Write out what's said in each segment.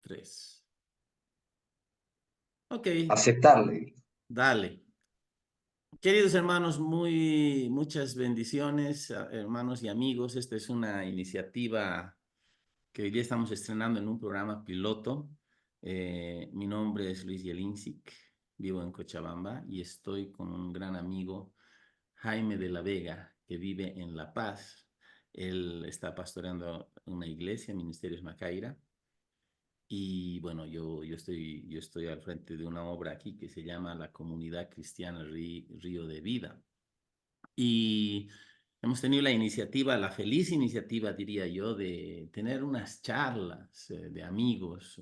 Tres. Ok, Aceptarle. dale. Queridos hermanos, muchas bendiciones, hermanos y amigos. Esta es una iniciativa que hoy día estamos estrenando en un programa piloto. Mi nombre es Luis Jelinczyk, vivo en Cochabamba y estoy con un gran amigo, Jaime de la Vega, que vive en La Paz. Él está pastoreando una iglesia, Ministerios Macaira. Y bueno, yo estoy al frente de una obra aquí que se llama la Comunidad Cristiana Río de Vida. Y hemos tenido la iniciativa, la feliz iniciativa, diría yo, de tener unas charlas de amigos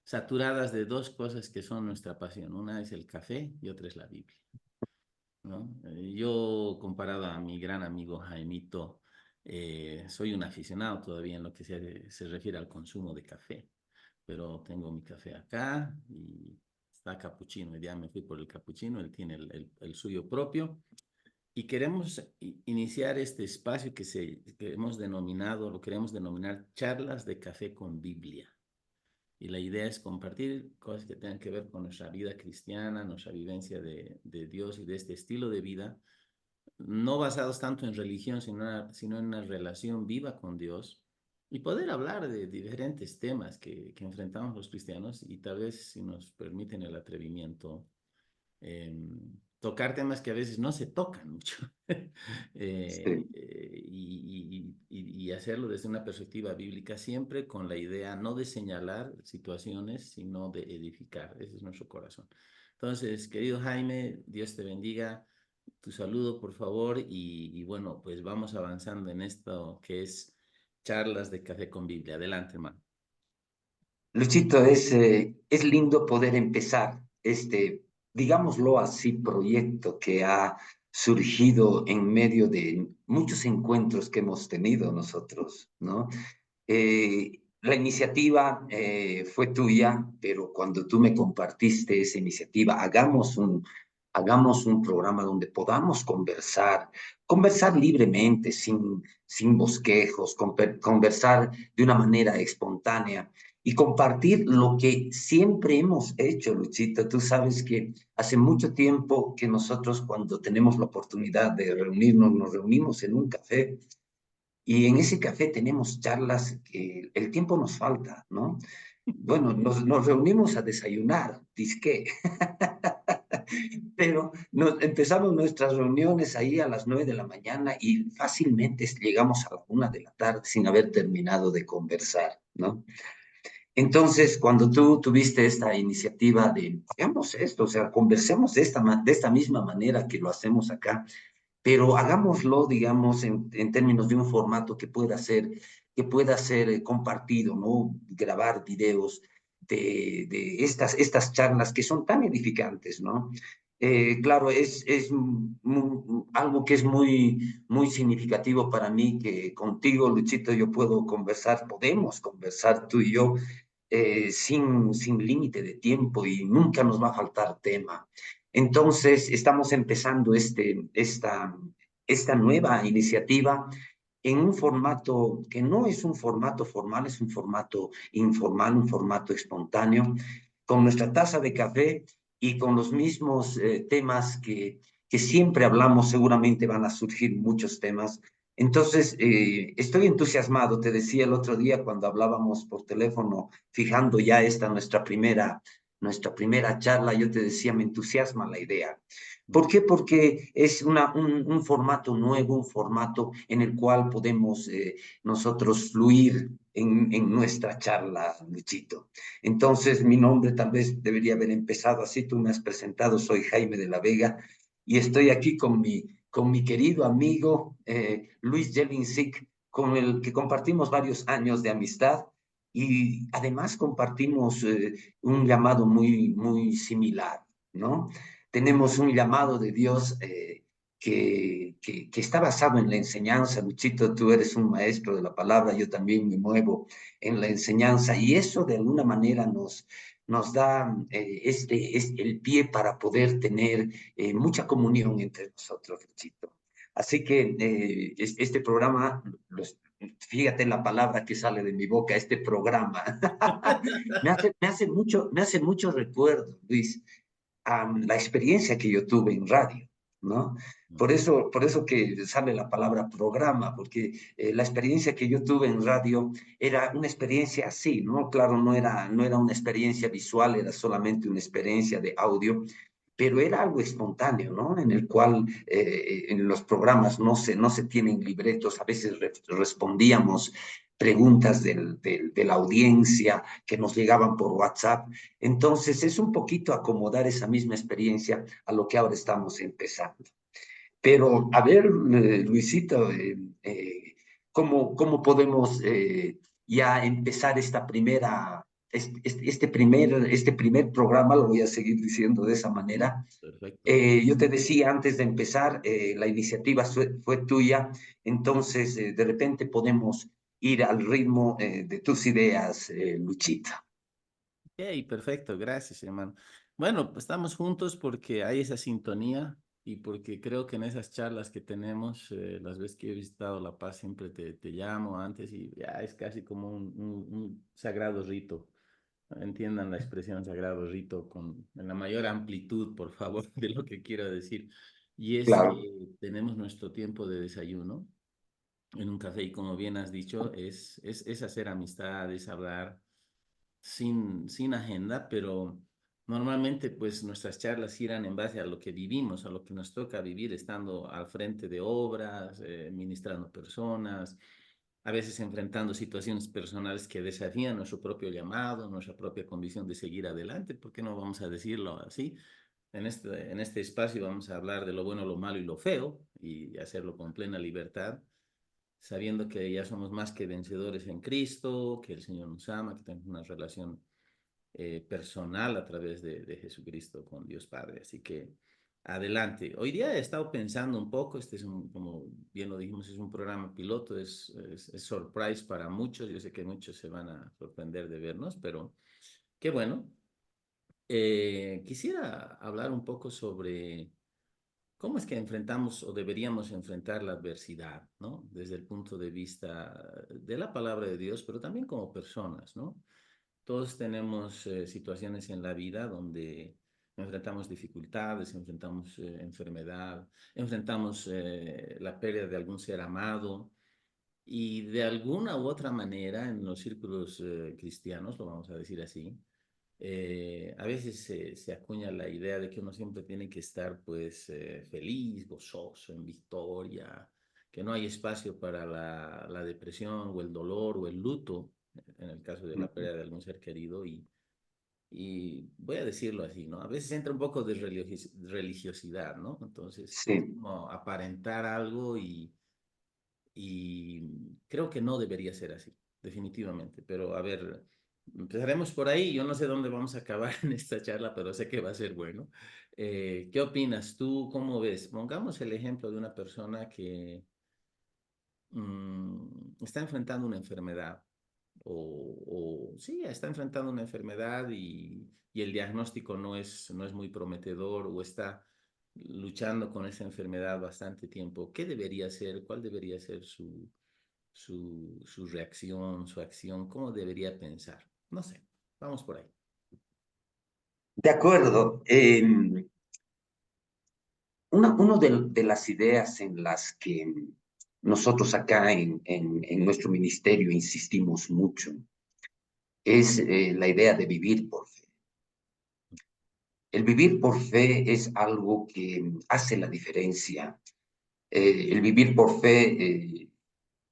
saturadas de dos cosas que son nuestra pasión. Una es el café y otra es la Biblia, ¿no? Yo, comparado a mi gran amigo Jaimito, soy un aficionado todavía en lo que se refiere al consumo de café, pero tengo mi café acá y está capuchino. Ya me fui por el capuchino, él tiene el suyo propio. Y queremos iniciar este espacio que hemos denominado, lo queremos denominar charlas de café con Biblia. Y la idea es compartir cosas que tengan que ver con nuestra vida cristiana, nuestra vivencia de Dios y de este estilo de vida, no basados tanto en religión, sino en una relación viva con Dios y poder hablar de diferentes temas que enfrentamos los cristianos y tal vez, si nos permiten el atrevimiento, eh, tocar temas que a veces no se tocan mucho Sí, y hacerlo desde una perspectiva bíblica, siempre con la idea no de señalar situaciones, sino de edificar. Ese es nuestro corazón. Entonces, querido Jaime, Dios te bendiga. Tu saludo, por favor, y bueno, pues vamos avanzando en esto que es charlas de café con Biblia. Adelante, hermano. Luchito, es lindo poder empezar este, digámoslo así, proyecto que ha surgido en medio de muchos encuentros que hemos tenido nosotros, ¿no? La iniciativa fue tuya, pero cuando tú me compartiste esa iniciativa, hagamos un programa donde podamos conversar libremente, sin bosquejos, conversar de una manera espontánea y compartir lo que siempre hemos hecho, Luchito. Tú sabes que hace mucho tiempo que nosotros cuando tenemos la oportunidad de reunirnos, nos reunimos en un café y en ese café tenemos charlas que el tiempo nos falta, ¿no? Bueno, nos reunimos a desayunar, disque, pero empezamos nuestras reuniones ahí a las 9 de la mañana y fácilmente llegamos a la 1 de la tarde sin haber terminado de conversar, ¿no? Entonces, cuando tú tuviste esta iniciativa de, hagamos esto, o sea, conversemos de esta misma manera que lo hacemos acá, pero hagámoslo, digamos, en términos de un formato que pueda ser compartido, ¿no? Grabar videos de estas charlas que son tan edificantes, ¿no? Claro, algo que es muy significativo para mí, que contigo, Luchito, yo puedo conversar, podemos conversar tú y yo sin límite de tiempo y nunca nos va a faltar tema. Entonces, estamos empezando esta nueva iniciativa en un formato que no es un formato formal, es un formato informal, un formato espontáneo, con nuestra taza de café y con los mismos temas que siempre hablamos. Seguramente van a surgir muchos temas. Entonces, estoy entusiasmado. Te decía el otro día cuando hablábamos por teléfono, fijando ya nuestra primera charla, yo te decía, me entusiasma la idea. ¿Por qué? Porque es un formato nuevo, un formato en el cual podemos nosotros fluir en nuestra charla, Luchito. Entonces, mi nombre tal vez debería haber empezado así. Tú me has presentado, soy Jaime de la Vega y estoy aquí con mi querido amigo Luis Jelinczyk, con el que compartimos varios años de amistad y además compartimos un llamado muy similar, ¿no? Tenemos un llamado de Dios que está basado en la enseñanza. Luchito, tú eres un maestro de la palabra, yo también me muevo en la enseñanza y eso de alguna manera nos da el pie para poder tener mucha comunión entre nosotros, Luchito. Así que este programa fíjate la palabra que sale de mi boca, este programa. Me hace mucho recuerdo, Luis, a la experiencia que yo tuve en radio, ¿no? Por eso que sale la palabra programa, porque la experiencia que yo tuve en radio era una experiencia así, ¿no? Claro, no era una experiencia visual, era solamente una experiencia de audio, pero era algo espontáneo, ¿no? En el cual en los programas no se tienen libretos, a veces respondíamos preguntas de la audiencia que nos llegaban por WhatsApp. Entonces, es un poquito acomodar esa misma experiencia a lo que ahora estamos empezando. Pero, a ver, Luisito, ¿cómo podemos ya empezar esta primera, este primer programa? Lo voy a seguir diciendo de esa manera. Perfecto. Yo te decía antes de empezar, la iniciativa fue tuya, entonces de repente podemos ir al ritmo de tus ideas, Luchita. Ok, perfecto, gracias, hermano. Bueno, pues estamos juntos porque hay esa sintonía y porque creo que en esas charlas que tenemos, las veces que he visitado La Paz, siempre te llamo antes y ya es casi como un sagrado rito. Entiendan la expresión sagrado rito en la mayor amplitud, por favor, de lo que quiero decir. Y es Claro, que tenemos nuestro tiempo de desayuno en un café y como bien has dicho, es hacer amistad, es hablar sin agenda, pero normalmente pues nuestras charlas giran en base a lo que vivimos, a lo que nos toca vivir estando al frente de obras, ministrando personas, a veces enfrentando situaciones personales que desafían nuestro propio llamado, nuestra propia condición de seguir adelante. ¿Por qué no vamos a decirlo así? En este espacio vamos a hablar de lo bueno, lo malo y lo feo y hacerlo con plena libertad, sabiendo que ya somos más que vencedores en Cristo, que el Señor nos ama, que tenemos una relación personal a través de Jesucristo con Dios Padre. Así que adelante. Hoy día he estado pensando un poco, este es un, como bien lo dijimos, es un programa piloto, es surprise para muchos, yo sé que muchos se van a sorprender de vernos, pero qué bueno. Quisiera hablar un poco sobre cómo es que enfrentamos o deberíamos enfrentar la adversidad, ¿no? Desde el punto de vista de la palabra de Dios, pero también como personas, ¿no? Todos tenemos situaciones en la vida donde enfrentamos dificultades, enfrentamos enfermedad, enfrentamos la pérdida de algún ser amado y de alguna u otra manera en los círculos cristianos, lo vamos a decir así, a veces se acuña la idea de que uno siempre tiene que estar pues feliz, gozoso, en victoria, que no hay espacio para la depresión o el dolor o el luto, en el caso de la pérdida de algún ser querido, y voy a decirlo así, ¿no? A veces entra un poco de religiosidad, ¿no? Entonces es sí, como aparentar algo y creo que no debería ser así, definitivamente. Pero a ver, empezaremos por ahí. Yo no sé dónde vamos a acabar en esta charla, pero sé que va a ser bueno. ¿Qué opinas tú? ¿Cómo ves? Pongamos el ejemplo de una persona que está enfrentando una enfermedad o sí, está enfrentando una enfermedad y el diagnóstico no es muy prometedor o está luchando con esa enfermedad bastante tiempo. ¿Qué debería hacer? ¿Cuál debería ser su reacción, su acción? ¿Cómo debería pensar? No sé, vamos por ahí. de acuerdo. Una de las ideas en las que nosotros acá en nuestro ministerio insistimos mucho es la idea de vivir por fe. El vivir por fe es algo que hace la diferencia. El vivir por fe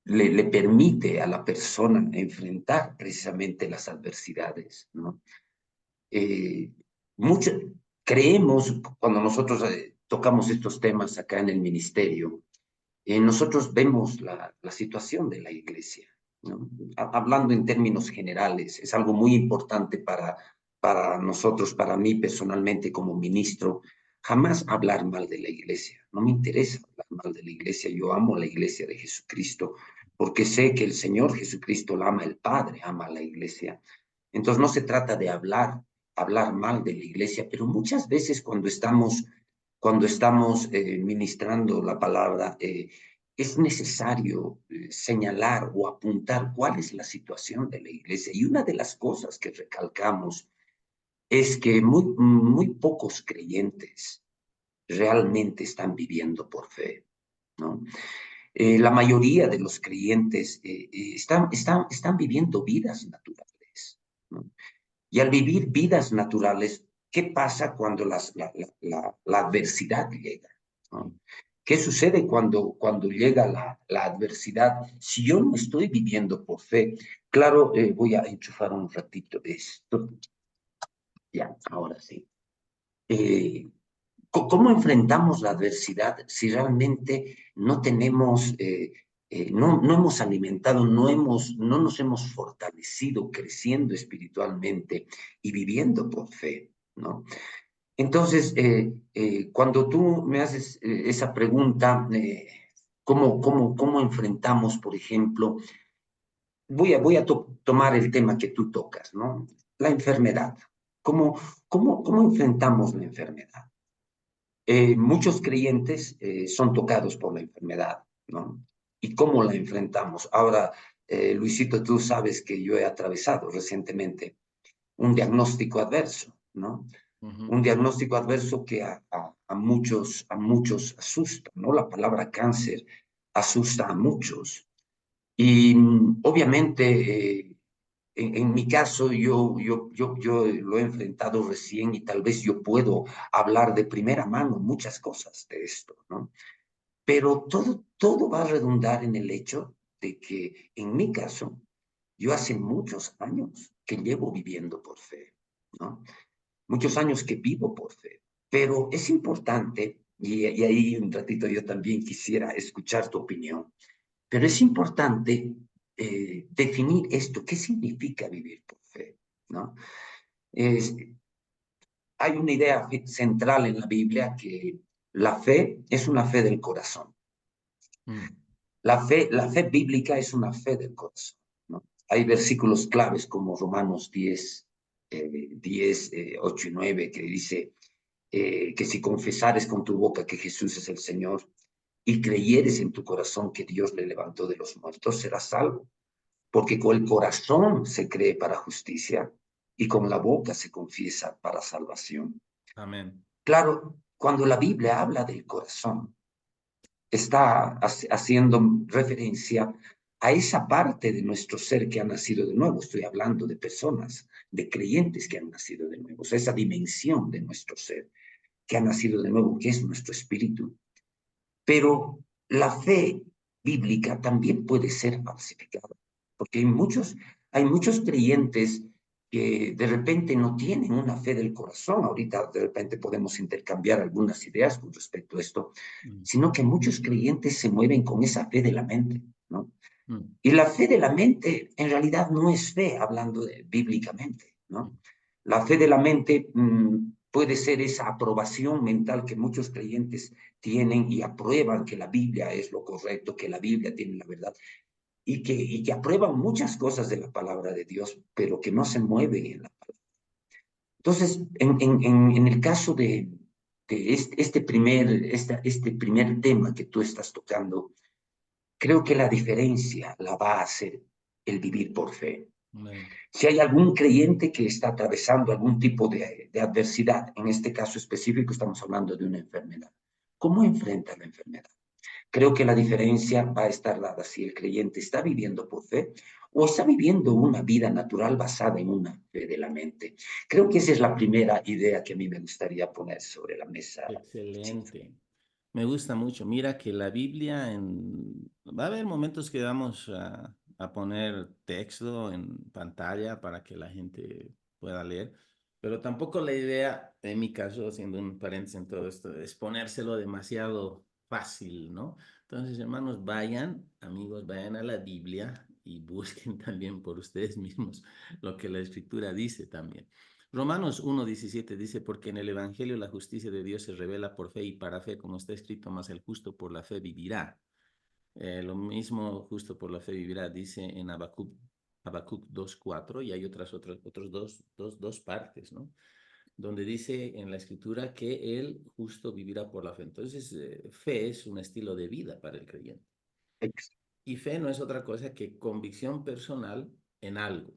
le permite a la persona enfrentar precisamente las adversidades, ¿no? Eh, mucho, creemos, cuando nosotros tocamos estos temas acá en el ministerio, nosotros vemos la situación de la iglesia, ¿no? Hablando en términos generales, es algo muy importante para nosotros, para mí personalmente como ministro, jamás hablar mal de la iglesia. No me interesa hablar mal de la iglesia, yo amo la iglesia de Jesucristo, porque sé que el Señor Jesucristo la ama, el Padre ama a la iglesia. Entonces no se trata de hablar mal de la iglesia, pero muchas veces cuando estamos ministrando la palabra, es necesario señalar o apuntar cuál es la situación de la iglesia. Y una de las cosas que recalcamos es que muy pocos creyentes realmente están viviendo por fe, ¿no? La mayoría de los creyentes están viviendo vidas naturales, ¿no? Y al vivir vidas naturales, ¿qué pasa cuando la adversidad llega? ¿No? ¿Qué sucede cuando llega la adversidad? Si yo no estoy viviendo por fe, claro, voy a enchufar un ratito esto. Ya, ahora sí. Eh, ¿Cómo enfrentamos la adversidad si realmente no tenemos, no hemos alimentado, no nos hemos fortalecido creciendo espiritualmente y viviendo por fe, ¿no? Entonces, cuando tú me haces esa pregunta, ¿cómo enfrentamos, por ejemplo, voy a tomar el tema que tú tocas, ¿no? La enfermedad. ¿Cómo enfrentamos la enfermedad? Muchos creyentes son tocados por la enfermedad, ¿no? ¿Y cómo la enfrentamos? Ahora, Luisito, tú sabes que yo he atravesado recientemente un diagnóstico adverso, ¿no? Un diagnóstico adverso que a muchos asusta, ¿no? La palabra cáncer asusta a muchos. Y obviamente, en mi caso, yo lo he enfrentado recién y tal vez yo puedo hablar de primera mano muchas cosas de esto, ¿no? Pero todo va a redundar en el hecho de que, en mi caso, yo hace muchos años que llevo viviendo por fe, ¿no? Muchos años que vivo por fe. Pero es importante, y ahí un ratito yo también quisiera escuchar tu opinión, pero es importante definir esto, ¿qué significa vivir por fe? ¿No? Es, hay una idea central en la Biblia que la fe es una fe del corazón. La fe bíblica es una fe del corazón, ¿no? Hay versículos claves como Romanos 10, 8 y 9, que dice que si confesares con tu boca que Jesús es el Señor y creyeres en tu corazón que Dios le levantó de los muertos, serás salvo. Porque con el corazón se cree para justicia y con la boca se confiesa para salvación. Amén. Claro, cuando la Biblia habla del corazón, está haciendo referencia a esa parte de nuestro ser que ha nacido de nuevo. Estoy hablando de personas, de creyentes que han nacido de nuevo, esa dimensión de nuestro ser que ha nacido de nuevo, que es nuestro espíritu. Pero la fe bíblica también puede ser falsificada, porque hay muchos creyentes que de repente no tienen una fe del corazón. Ahorita de repente podemos intercambiar algunas ideas con respecto a esto, Mm, sino que muchos creyentes se mueven con esa fe de la mente, ¿no? mm, Y la fe de la mente en realidad no es fe, hablando bíblicamente, mm. ¿no? La fe de la mente puede ser esa aprobación mental que muchos creyentes tienen y aprueban que la Biblia es lo correcto, que la Biblia tiene la verdad y que aprueban muchas cosas de la palabra de Dios, pero que no se mueven en la palabra. Entonces, en el caso de este primer tema que tú estás tocando, creo que la diferencia la va a hacer el vivir por fe. Amén. Si hay algún creyente que está atravesando algún tipo de adversidad, en este caso específico estamos hablando de una enfermedad, ¿cómo enfrenta la enfermedad? Creo que la diferencia va a estar dada si el creyente está viviendo por fe o está viviendo una vida natural basada en una fe de la mente. Creo que esa es la primera idea que a mí me gustaría poner sobre la mesa. Excelente. Me gusta mucho. Mira que la Biblia va a haber momentos que vamos a poner texto en pantalla para que la gente pueda leer, pero tampoco la idea, en mi caso, haciendo un paréntesis en todo esto, es ponérselo demasiado fácil, ¿no? Entonces, hermanos, vayan, amigos, vayan a la Biblia y busquen también por ustedes mismos lo que la Escritura dice también. Romanos 1:17 dice, porque en el Evangelio la justicia de Dios se revela por fe y para fe, como está escrito, más el justo por la fe vivirá. Lo mismo justo por la fe vivirá, dice en Habacuc 2:4 y hay otros dos partes, ¿no? Donde dice en la escritura que el justo vivirá por la fe. Entonces, fe es un estilo de vida para el creyente. ex- Y fe no es otra cosa que convicción personal en algo.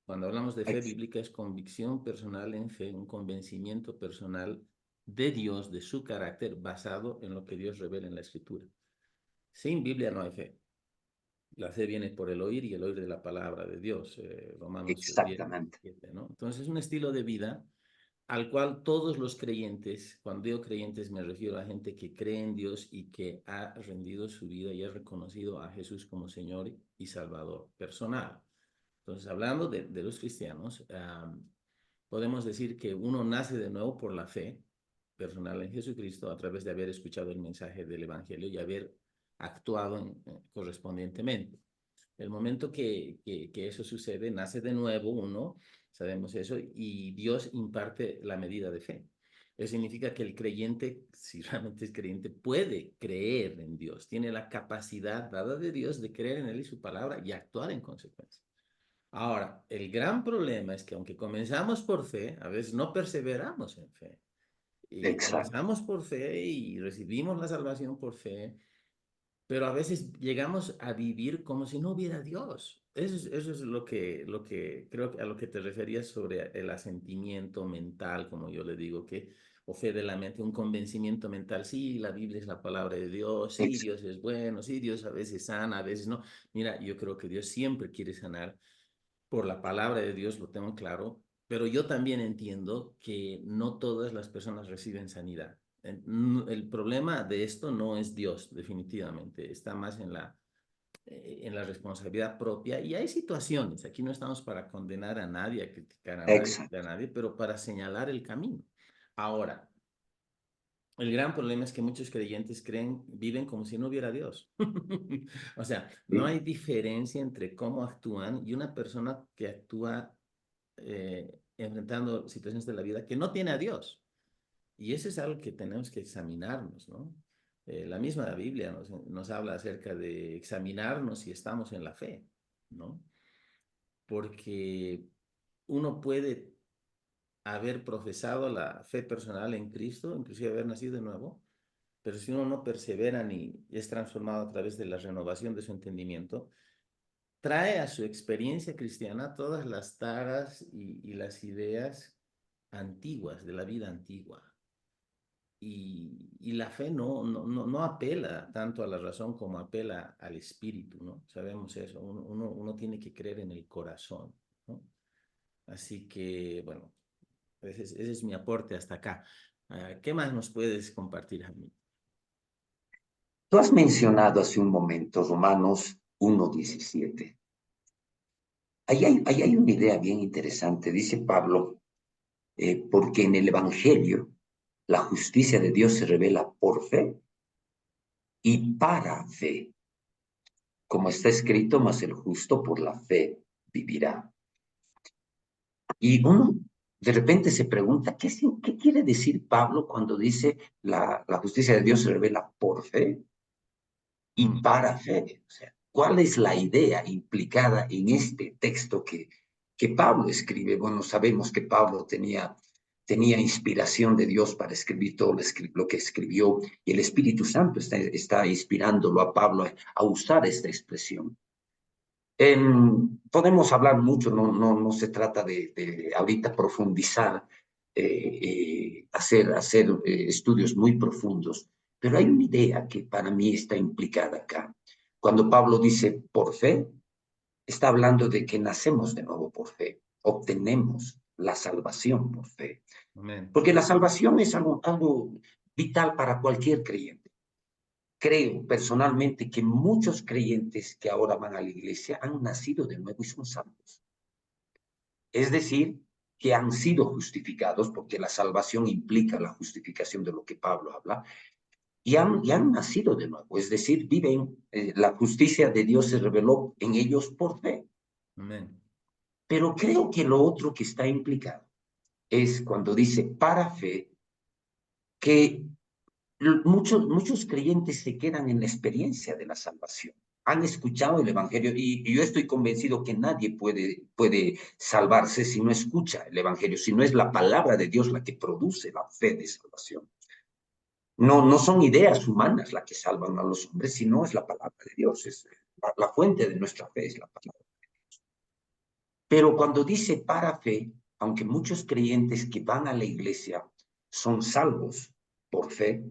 Cuando hablamos de fe ex- bíblica es convicción personal en fe, un convencimiento personal de Dios, de su carácter, basado en lo que Dios revela en la Escritura. Sin Biblia no hay fe. La fe viene por el oír y el oír de la palabra de Dios, Romanos 10, exactamente. 17, ¿no? Entonces es un estilo de vida al cual todos los creyentes, cuando digo creyentes me refiero a gente que cree en Dios y que ha rendido su vida y ha reconocido a Jesús como Señor y Salvador personal. Entonces, hablando de los cristianos, podemos decir que uno nace de nuevo por la fe personal en Jesucristo a través de haber escuchado el mensaje del Evangelio y haber actuado correspondientemente. El momento que eso sucede, nace de nuevo uno, sabemos eso, y Dios imparte la medida de fe. Eso significa que el creyente, si realmente es creyente, puede creer en Dios, tiene la capacidad dada de Dios de creer en Él y su palabra y actuar en consecuencia. Ahora, el gran problema es que aunque comenzamos por fe, a veces no perseveramos en fe. Y Exacto. comenzamos por fe y recibimos la salvación por fe, pero a veces llegamos a vivir como si no hubiera Dios. Eso es lo que creo que a lo que te referías sobre el asentimiento mental, como yo le digo, que, o fe de la mente, un convencimiento mental. Sí, la Biblia es la palabra de Dios, sí, ex- Dios es bueno, sí, Dios a veces sana, a veces no. Mira, yo creo que Dios siempre quiere sanar por la palabra de Dios, lo tengo claro, pero yo también entiendo que no todas las personas reciben sanidad. El problema de esto no es Dios, definitivamente, está más en la responsabilidad propia y hay situaciones, aquí no estamos para condenar a nadie, a criticar a exacto. nadie, pero para señalar el camino. Ahora, el gran problema es que muchos creyentes creen, viven como si no hubiera Dios. O sea, no Sí, hay diferencia entre cómo actúan y una persona que actúa enfrentando situaciones de la vida que no tiene a Dios. Y eso es algo que tenemos que examinarnos, ¿no? La misma Biblia nos habla acerca de examinarnos si estamos en la fe, ¿no? Porque uno puede haber profesado la fe personal en Cristo, inclusive haber nacido de nuevo, pero si uno no persevera ni es transformado a través de la renovación de su entendimiento, trae a su experiencia cristiana todas las taras y las ideas antiguas, de la vida antigua. Y la fe no apela tanto a la razón como apela al espíritu, ¿no? Sabemos eso, uno tiene que creer en el corazón, ¿no? Así que, bueno, ese es mi aporte hasta acá. ¿Qué más nos puedes compartir, Jaime? tú has mencionado hace un momento Romanos 1:17. Ahí hay una idea bien interesante. Dice Pablo, porque en el Evangelio la justicia de Dios se revela por fe y para fe. Como está escrito, mas el justo por la fe vivirá. Y uno de repente se pregunta, ¿qué quiere decir Pablo cuando dice la justicia de Dios se revela por fe y Mm, para fe? O sea, ¿cuál es la idea implicada en este texto que Pablo escribe? Bueno, sabemos que Pablo tenía inspiración de Dios para escribir todo lo que escribió y el Espíritu Santo está inspirándolo a Pablo a usar esta expresión. Podemos hablar mucho, no se trata de ahorita profundizar, hacer estudios muy profundos, pero hay una idea que para mí está implicada acá. Cuando Pablo dice por fe, está hablando de que nacemos de nuevo por fe, obtenemos la salvación por fe, amén. porque la salvación es algo vital para cualquier creyente. Creo personalmente que muchos creyentes que ahora van a la iglesia han nacido de nuevo y son salvos. Es decir, que han sido justificados, porque la salvación implica la justificación de lo que Pablo habla, y han nacido de nuevo. Es decir, viven, la justicia de Dios se reveló en ellos por fe. Amén. Pero creo que lo otro que está implicado es cuando dice para fe, que muchos creyentes se quedan en la experiencia de la salvación. Han escuchado el Evangelio y yo estoy convencido que nadie puede salvarse si no escucha el Evangelio, si no es la palabra de Dios la que produce la fe de salvación. No son ideas humanas las que salvan a los hombres, sino es la palabra de Dios, es la fuente de nuestra fe, es la palabra. Pero cuando dice para fe, aunque muchos creyentes que van a la iglesia son salvos por fe,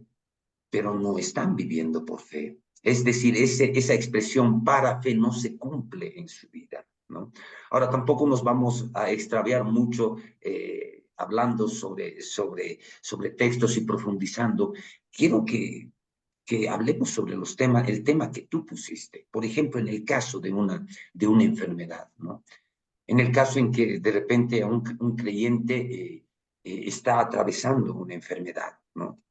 pero no están viviendo por fe. Es decir, esa expresión para fe no se cumple en su vida, ¿no? Ahora, tampoco nos vamos a extraviar mucho hablando sobre textos y profundizando. Quiero que hablemos sobre el tema que tú pusiste. Por ejemplo, en el caso de una enfermedad, ¿no? En el caso en que de repente un creyente está atravesando una enfermedad, ¿no?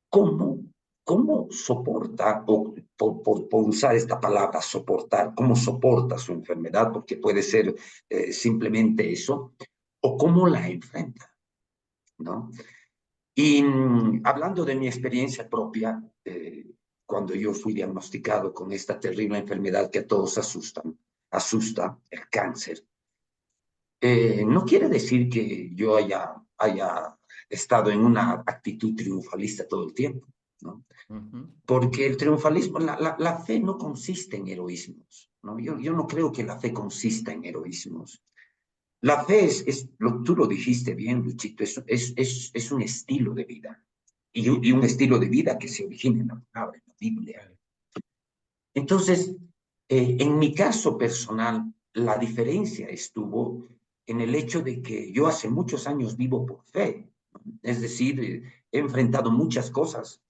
¿Cómo, cómo soporta, o por usar esta palabra, soportar, cómo soporta su enfermedad, porque puede ser simplemente eso, o cómo la enfrenta, ¿no? Y hablando de mi experiencia propia, cuando yo fui diagnosticado con esta terrible enfermedad que a todos asusta, el cáncer, no quiere decir que yo haya estado en una actitud triunfalista todo el tiempo, ¿no? Porque el triunfalismo, la fe no consiste en heroísmos, ¿no? Yo no creo que la fe consista en heroísmos. La fe tú lo dijiste bien, Luchito, es un estilo de vida. Y un estilo de vida que se origina en la palabra, en la Biblia. Entonces, en mi caso personal, la diferencia estuvo en el hecho de que yo hace muchos años vivo por fe. Es decir, he enfrentado muchas cosas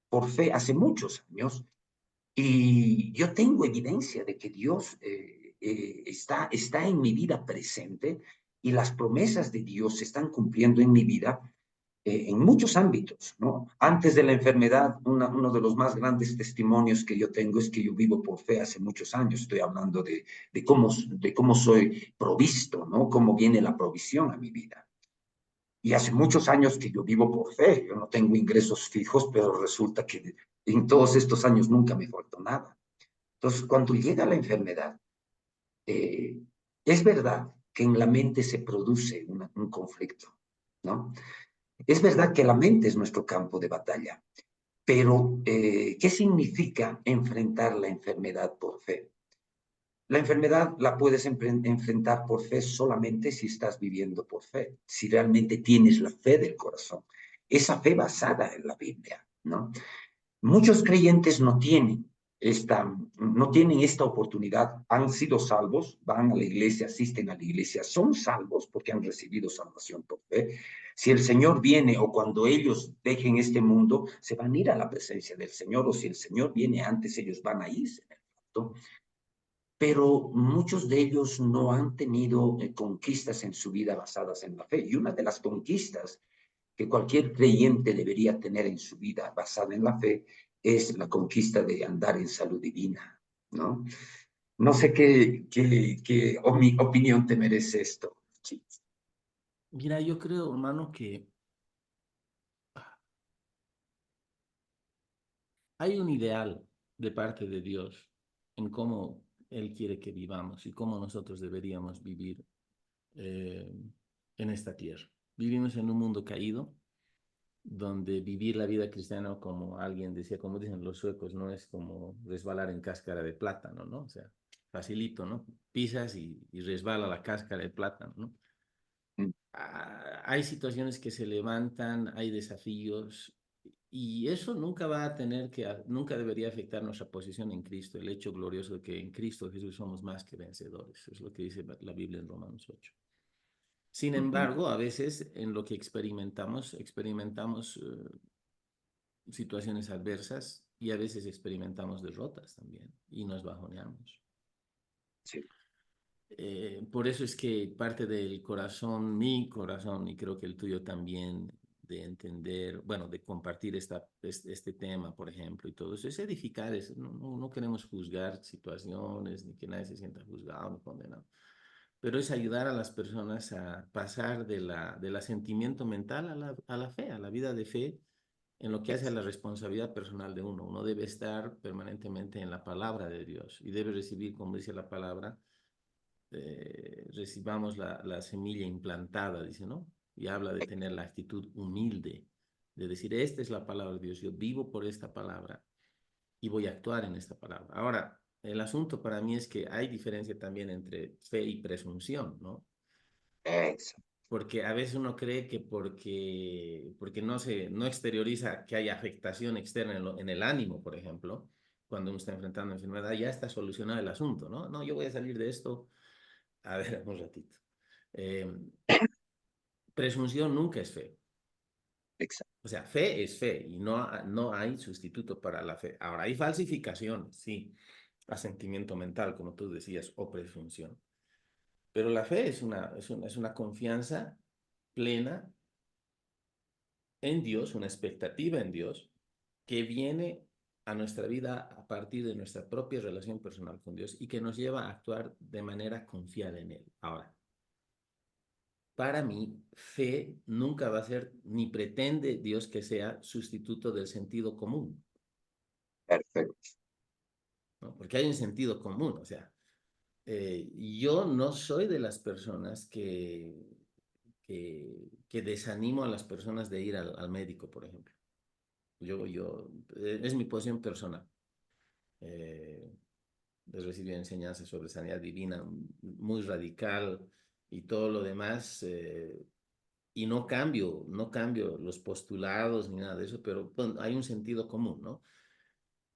por fe hace muchos años y yo tengo evidencia de que Dios está en mi vida presente y las promesas de Dios se están cumpliendo en mi vida en muchos ámbitos, ¿no? Antes de la enfermedad, uno de los más grandes testimonios que yo tengo es que yo vivo por fe hace muchos años. Estoy hablando de cómo soy provisto, ¿no? Cómo viene la provisión a mi vida. Y hace muchos años que yo vivo por fe. Yo no tengo ingresos fijos, pero resulta que en todos estos años nunca me faltó nada. Entonces, cuando llega la enfermedad, eh, es verdad que en la mente se produce un conflicto, ¿no? Es verdad que la mente es nuestro campo de batalla, pero ¿qué significa enfrentar la enfermedad por fe? La enfermedad la puedes enfrentar por fe solamente si estás viviendo por fe, si realmente tienes la fe del corazón, esa fe basada en la Biblia, ¿no? Muchos creyentes no tienen esta oportunidad, han sido salvos, van a la iglesia, asisten a la iglesia, son salvos porque han recibido salvación por fe. Si el Señor viene o cuando ellos dejen este mundo, se van a ir a la presencia del Señor, o si el Señor viene antes, ellos van a irse en el rapto. Pero muchos de ellos no han tenido conquistas en su vida basadas en la fe. Y una de las conquistas que cualquier creyente debería tener en su vida basada en la fe es la conquista de andar en salud divina, ¿no? No sé qué opinión te merece esto. Sí. Mira, yo creo, hermano, que hay un ideal de parte de Dios en cómo Él quiere que vivamos y cómo nosotros deberíamos vivir eh, en esta tierra. Vivimos en un mundo caído, donde vivir la vida cristiana, como alguien decía, como dicen los suecos, no es como resbalar en cáscara de plátano, ¿no? O sea, facilito, ¿no? Pisas y resbala la cáscara de plátano, ¿no? Hay situaciones que se levantan, hay desafíos, y eso nunca va a nunca debería afectar nuestra posición en Cristo, el hecho glorioso de que en Cristo Jesús somos más que vencedores, es lo que dice la Biblia en Romanos 8. Sin embargo, a veces en lo que experimentamos situaciones adversas y a veces experimentamos derrotas también y nos bajoneamos. Sí. Por eso es que parte del corazón, mi corazón, y creo que el tuyo también, de entender, bueno, de compartir este tema, por ejemplo, y todo eso, es edificar, no queremos juzgar situaciones, ni que nadie se sienta juzgado ni condenado, pero es ayudar a las personas a pasar del asentimiento mental a la fe, a la vida de fe, en lo que hace a la responsabilidad personal de uno. Uno debe estar permanentemente en la palabra de Dios y debe recibir, como dice la palabra, recibamos la semilla implantada, dice, ¿no? Y habla de tener la actitud humilde, de decir, esta es la palabra de Dios, yo vivo por esta palabra y voy a actuar en esta palabra. Ahora, el asunto para mí es que hay diferencia también entre fe y presunción, ¿no? Exacto. Porque a veces uno cree que porque no exterioriza que hay afectación externa en el ánimo, por ejemplo, cuando uno está enfrentando enfermedad, ya está solucionado el asunto, ¿no? No, yo voy a salir de esto, a ver, un ratito. Eh, Presunción nunca es fe. Exacto. O sea, fe es fe y no hay sustituto para la fe. Ahora, hay falsificación, sí, asentimiento mental, como tú decías, o presunción. Pero la fe es una confianza plena en Dios, una expectativa en Dios, que viene a nuestra vida a partir de nuestra propia relación personal con Dios y que nos lleva a actuar de manera confiada en Él. Ahora, para mí, fe nunca va a ser, ni pretende Dios que sea sustituto del sentido común, Perfecto. ¿no? Porque hay un sentido común, o sea, yo no soy de las personas que desanimo a las personas de ir al médico, por ejemplo. Es mi posición personal. Eh, He recibido enseñanzas sobre sanidad divina muy radical y todo lo demás, y no cambio los postulados ni nada de eso, pero bueno, hay un sentido común, ¿no?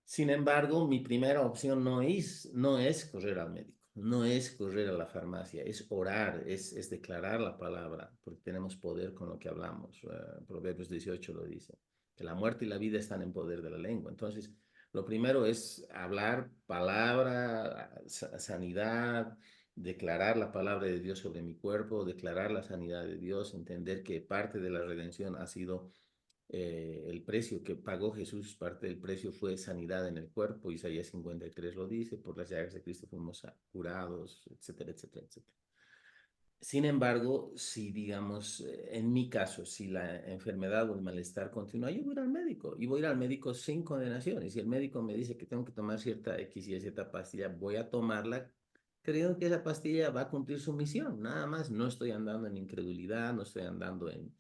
Sin embargo, mi primera opción no es correr al médico, no es correr a la farmacia, es orar, es declarar la palabra, porque tenemos poder con lo que hablamos. Proverbios 18 lo dice, que la muerte y la vida están en poder de la lengua. Entonces, lo primero es hablar palabra, sanidad, declarar la palabra de Dios sobre mi cuerpo, declarar la sanidad de Dios, entender que parte de la redención ha sido el precio que pagó Jesús, parte del precio fue sanidad en el cuerpo. Isaías 53 lo dice, por las llagas de Cristo fuimos curados, etcétera, etcétera, etcétera. Sin embargo, si digamos, en mi caso, si la enfermedad o el malestar continúa, yo voy a ir al médico y voy a ir al médico sin condenación. Y si el médico me dice que tengo que tomar cierta X y cierta pastilla, voy a tomarla creyendo que esa pastilla va a cumplir su misión. Nada más, no estoy andando en incredulidad, no estoy andando en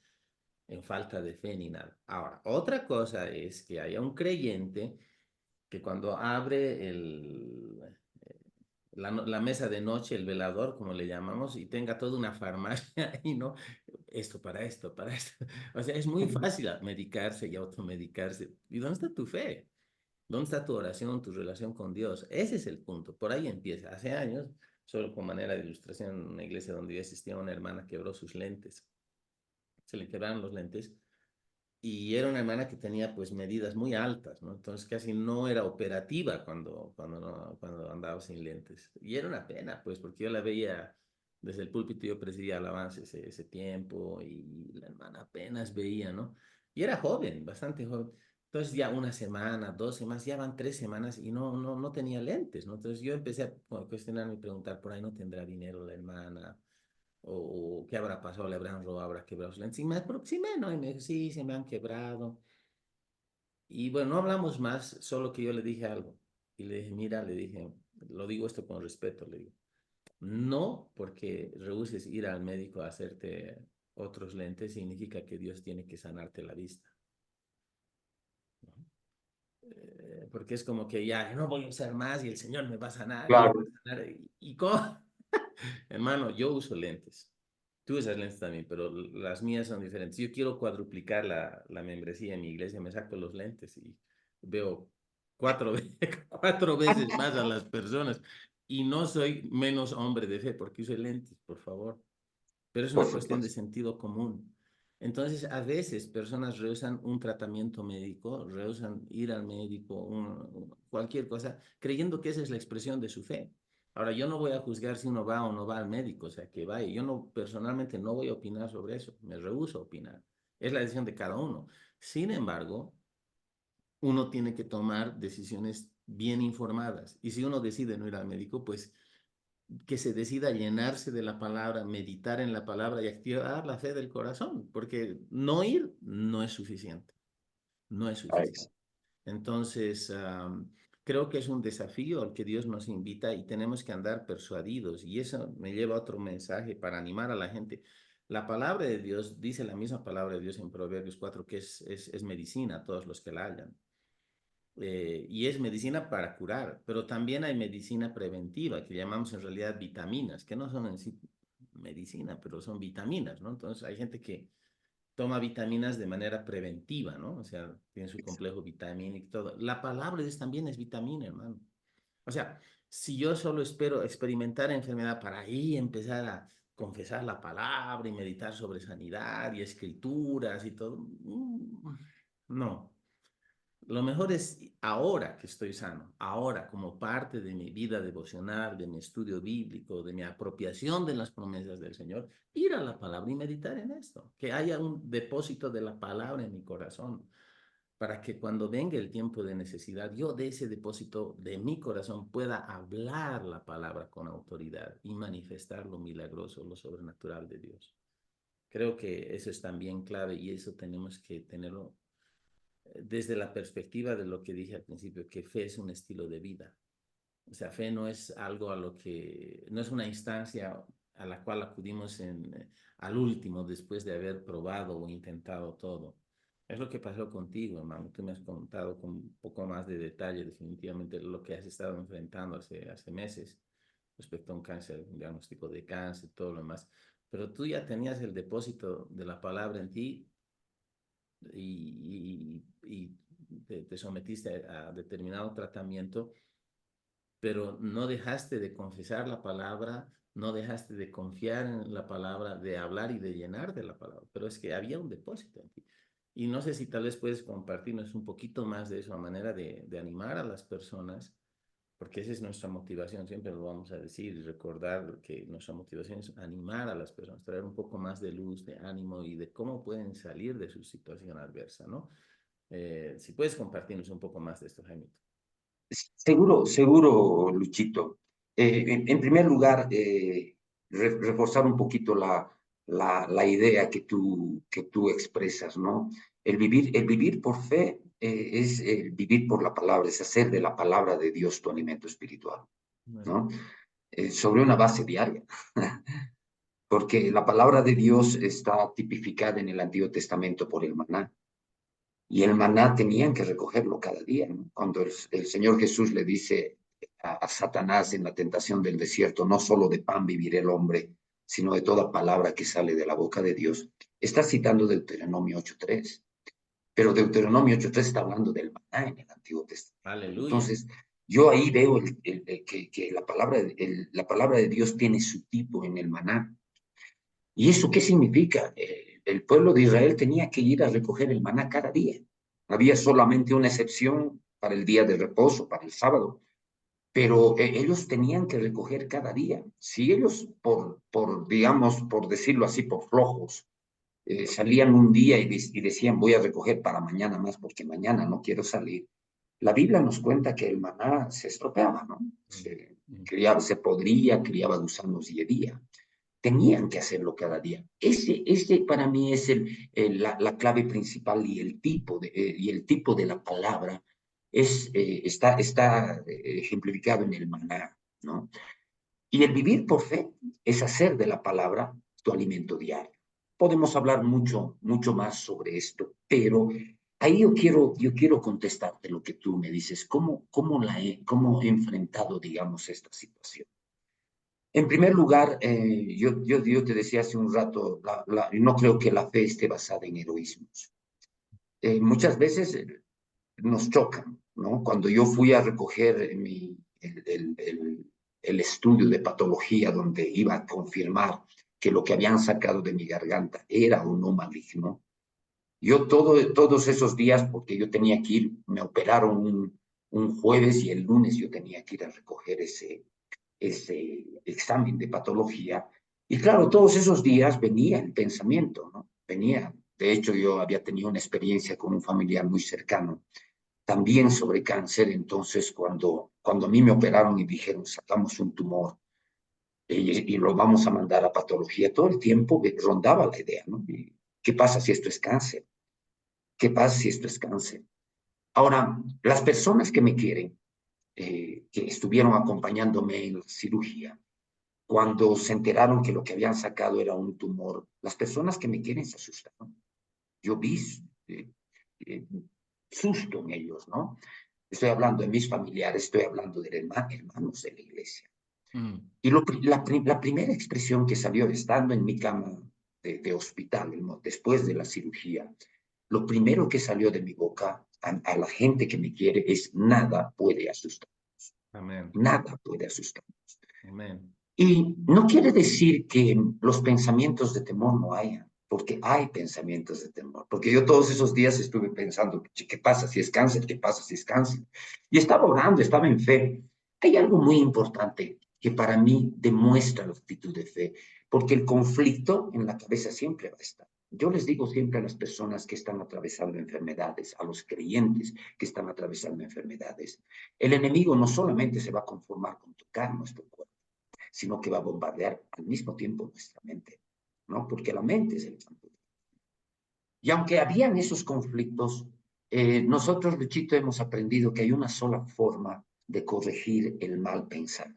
falta de fe ni nada. Ahora, otra cosa es que haya un creyente que cuando abre la mesa de noche, el velador, como le llamamos, y tenga toda una farmacia y no, esto para esto, para esto. O sea, es muy fácil medicarse y automedicarse. ¿Y dónde está tu fe? ¿Dónde está tu oración, tu relación con Dios? Ese es el punto. Por ahí empieza. Hace años, solo con manera de ilustración, en una iglesia donde yo asistía, una hermana quebró sus lentes. Se le quebraron los lentes y era una hermana que tenía pues medidas muy altas, ¿no? Entonces casi no era operativa cuando andaba sin lentes. Y era una pena, pues, porque yo la veía desde el púlpito, yo presidía alabanza ese tiempo y la hermana apenas veía, ¿no? Y era joven, bastante joven. Entonces ya una semana, 2 semanas, ya van 3 semanas y no tenía lentes, ¿no? Entonces yo empecé a cuestionarme y preguntar, por ahí no tendrá dinero la hermana, o qué habrá pasado, le habrán robado, habrá quebrado sus lentes. Y me aproximé, ¿no? Y me dijo, sí, se me han quebrado. Y bueno, no hablamos más, solo que yo le dije algo. Y le dije, mira, le dije, lo digo esto con respeto, le digo, no porque rehuses ir al médico a hacerte otros lentes significa que Dios tiene que sanarte la vista, ¿no? Porque es como que ya, no voy a usar más y el Señor me va a sanar y me va Claro, a sanar. ¿Y cómo? Hermano, yo uso lentes. Tú usas lentes también, pero las mías son diferentes. Yo quiero cuadruplicar la membresía en mi iglesia, me saco los lentes y veo 4 veces más a las personas. Y no soy menos hombre de fe porque uso lentes, por favor. Pero es por una cuestión de supuesto. sentido común. Entonces, a veces personas rehusan un tratamiento médico, rehusan ir al médico, cualquier cosa, creyendo que esa es la expresión de su fe. Ahora, yo no voy a juzgar si uno va o no va al médico, o sea, que vaya. Yo no, personalmente no voy a opinar sobre eso, me rehúso a opinar. Es la decisión de cada uno. Sin embargo, uno tiene que tomar decisiones bien informadas. Y si uno decide no ir al médico, pues que se decida llenarse de la palabra, meditar en la palabra y activar la fe del corazón, porque no ir no es suficiente, no es Ex- suficiente. Entonces, creo que es un desafío al que Dios nos invita y tenemos que andar persuadidos. Y eso me lleva a otro mensaje para animar a la gente. La palabra de Dios, dice la misma palabra de Dios en Proverbios 4, que es medicina a todos los que la hallan. Y es medicina para curar, pero también hay medicina preventiva, que llamamos en realidad vitaminas, que no son en sí medicina, pero son vitaminas, ¿no? Entonces hay gente que toma vitaminas de manera preventiva, ¿no? O sea, tiene su complejo vitamínico y todo. La palabra de Dios también es vitamina, hermano. O sea, si yo solo espero experimentar enfermedad para ahí empezar a confesar la palabra y meditar sobre sanidad y escrituras y todo, no. Lo mejor es ahora que estoy sano, ahora como parte de mi vida devocional, de mi estudio bíblico, de mi apropiación de las promesas del Señor, ir a la palabra y meditar en esto, que haya un depósito de la palabra en mi corazón, para que cuando venga el tiempo de necesidad, yo de ese depósito de mi corazón pueda hablar la palabra con autoridad y manifestar lo milagroso, lo sobrenatural de Dios. Creo que eso es también clave y eso tenemos que tenerlo desde la perspectiva de lo que dije al principio, que fe es un estilo de vida. O sea, fe no es algo a lo que, no es una instancia a la cual acudimos al último después de haber probado o intentado todo. Es lo que pasó contigo, hermano. Tú me has contado con un poco más de detalle definitivamente lo que has estado enfrentando hace meses respecto a un cáncer, un diagnóstico de cáncer, todo lo demás. Pero tú ya tenías el depósito de la palabra en ti y te sometiste a determinado tratamiento, pero no dejaste de confesar la palabra, no dejaste de confiar en la palabra, de hablar y de llenar de la palabra, pero es que había un depósito en ti. Y no sé si tal vez puedes compartirnos un poquito más de eso, a manera de animar a las personas, porque esa es nuestra motivación, siempre lo vamos a decir y recordar que nuestra motivación es animar a las personas, traer un poco más de luz, de ánimo y de cómo pueden salir de su situación adversa, ¿no? Si puedes compartirnos un poco más de esto, Jaime. Seguro, seguro, Luchito. En primer lugar, reforzar un poquito la idea que tú expresas, ¿no? El vivir por fe es el vivir por la palabra, es hacer de la palabra de Dios tu alimento espiritual, Bueno, ¿no? Sobre una base diaria, porque la palabra de Dios está tipificada en el Antiguo Testamento por el maná. Y el maná tenían que recogerlo cada día, ¿no? Cuando el Señor Jesús le dice a Satanás en la tentación del desierto, no solo de pan vivirá el hombre, sino de toda palabra que sale de la boca de Dios, está citando Deuteronomio 8.3. Pero Deuteronomio 8.3 está hablando del maná en el Antiguo Testamento. aleluya. Entonces, yo ahí veo que la palabra de Dios tiene su tipo en el maná. ¿Y eso qué significa? El pueblo de Israel tenía que ir a recoger el maná cada día. Había solamente una excepción para el día de reposo, para el sábado, pero ellos tenían que recoger cada día. Si ellos, digamos, por decirlo así, por flojos, salían un día y decían, voy a recoger para mañana más porque mañana no quiero salir, la Biblia nos cuenta que el maná se estropeaba, ¿no? Mm, mm. Se podría, criaba gusanos y hería. Tenían que hacerlo cada día. Ese para mí es la clave principal y el tipo de la palabra está ejemplificado en el maná, ¿no? Y el vivir por fe es hacer de la palabra tu alimento diario. Podemos hablar mucho, mucho más sobre esto, pero ahí yo quiero contestarte lo que tú me dices. ¿Cómo he enfrentado, digamos, esta situación? En primer lugar, yo te decía hace un rato, no creo que la fe esté basada en heroísmos. Muchas veces nos chocan, ¿no? Cuando yo fui a recoger el estudio de patología donde iba a confirmar que lo que habían sacado de mi garganta era o no maligno, todos esos días, porque yo tenía que ir, me operaron un jueves y el lunes yo tenía que ir a recoger ese examen de patología. Y claro, todos esos días venía el pensamiento, ¿no? Venía, de hecho yo había tenido una experiencia con un familiar muy cercano, también sobre cáncer, entonces cuando a mí me operaron y dijeron, sacamos un tumor y lo vamos a mandar a patología, todo el tiempo me rondaba la idea, ¿no? ¿Qué pasa si esto es cáncer? ¿Qué pasa si esto es cáncer? Ahora, las personas que me quieren, que estuvieron acompañándome en la cirugía, cuando se enteraron que lo que habían sacado era un tumor, las personas que me quieren se asustaron. Yo vi eh, eh, susto en ellos, ¿no? Estoy hablando de mis familiares, estoy hablando de hermanos de la iglesia. Mm. Y la primera expresión que salió estando en mi cama de hospital, ¿no? Después de la cirugía, lo primero que salió de mi boca a la gente que me quiere es nada puede asustar, Amén. nada puede asustar. Amén. Y no quiere decir que los pensamientos de temor no hayan, porque hay pensamientos de temor. Porque yo todos esos días estuve pensando, ¿qué pasa si es cáncer? ¿Qué pasa si es cáncer? Y estaba orando, estaba en fe. Hay algo muy importante que para mí demuestra la actitud de fe, porque el conflicto en la cabeza siempre va a estar. Yo les digo siempre a las personas que están atravesando enfermedades, a los creyentes que están atravesando enfermedades, el enemigo no solamente se va a conformar con tocar nuestro cuerpo, sino que va a bombardear al mismo tiempo nuestra mente, ¿no? Porque la mente es el campo. Y aunque habían esos conflictos, nosotros, Luchito, hemos aprendido que hay una sola forma de corregir el mal pensar.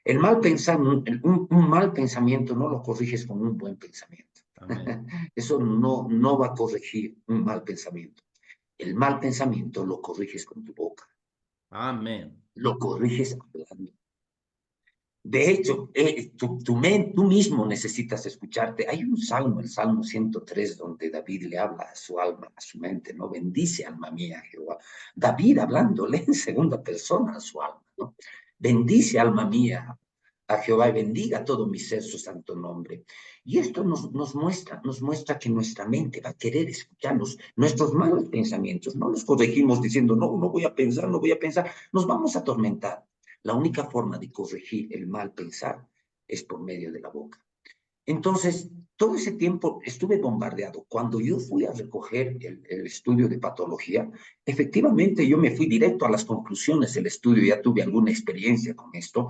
El mal pensar, un mal pensamiento no lo corriges con un buen pensamiento. Amén. Eso no va a corregir un mal pensamiento. El mal pensamiento lo corriges con tu boca, Amén. lo corriges hablando. De hecho, tú mismo necesitas escucharte. Hay un salmo, el Salmo 103, donde David le habla a su alma, a su mente, ¿no? Bendice, alma mía, Jehová. David hablándole en segunda persona a su alma, ¿no? Bendice, alma mía, a Jehová y bendiga todo mi ser su santo nombre. Y esto nos muestra que nuestra mente va a querer escucharnos, nuestros malos pensamientos. No los corregimos diciendo, no voy a pensar, no voy a pensar. Nos vamos a atormentar. La única forma de corregir el mal pensar es por medio de la boca. Entonces, todo ese tiempo estuve bombardeado. Cuando yo fui a recoger el estudio de patología, efectivamente yo me fui directo a las conclusiones del estudio, ya tuve alguna experiencia con esto.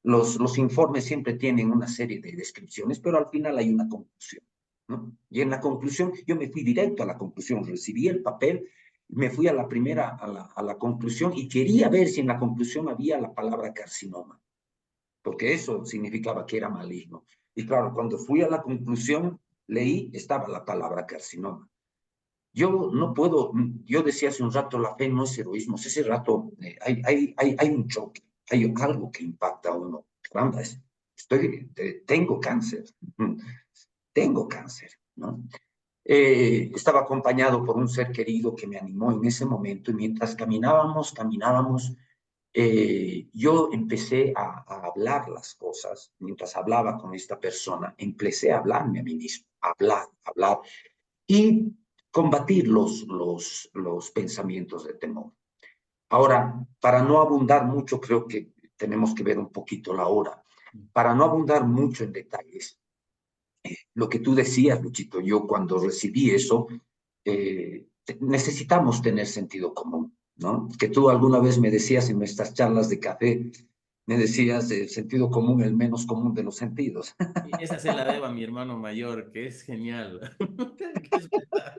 Los informes siempre tienen una serie de descripciones, pero al final hay una conclusión, ¿no? Y en la conclusión, yo me fui directo a la conclusión, recibí el papel, me fui a la primera, a la conclusión y quería ver si en la conclusión había la palabra carcinoma, porque eso significaba que era maligno. Y claro, cuando fui a la conclusión, leí, estaba la palabra carcinoma. Yo no puedo, yo decía hace un rato, la fe no es heroísmo, ese rato hay un choque, hay algo que impacta a uno. Caramba, tengo cáncer, tengo cáncer, ¿no? Estaba acompañado por un ser querido que me animó en ese momento y mientras caminábamos, yo empecé a hablar las cosas. Mientras hablaba con esta persona, empecé a hablarme a mí mismo, hablar y combatir los pensamientos de temor. Ahora, para no abundar mucho, creo que tenemos que ver un poquito la hora. Para no abundar mucho en detalles, lo que tú decías, Luchito, yo cuando recibí eso, necesitamos tener sentido común, ¿no? Que tú alguna vez me decías en nuestras charlas de café, me decías el sentido común, el menos común de los sentidos. Y esa se la debo a mi hermano mayor, que es genial. Que es verdad.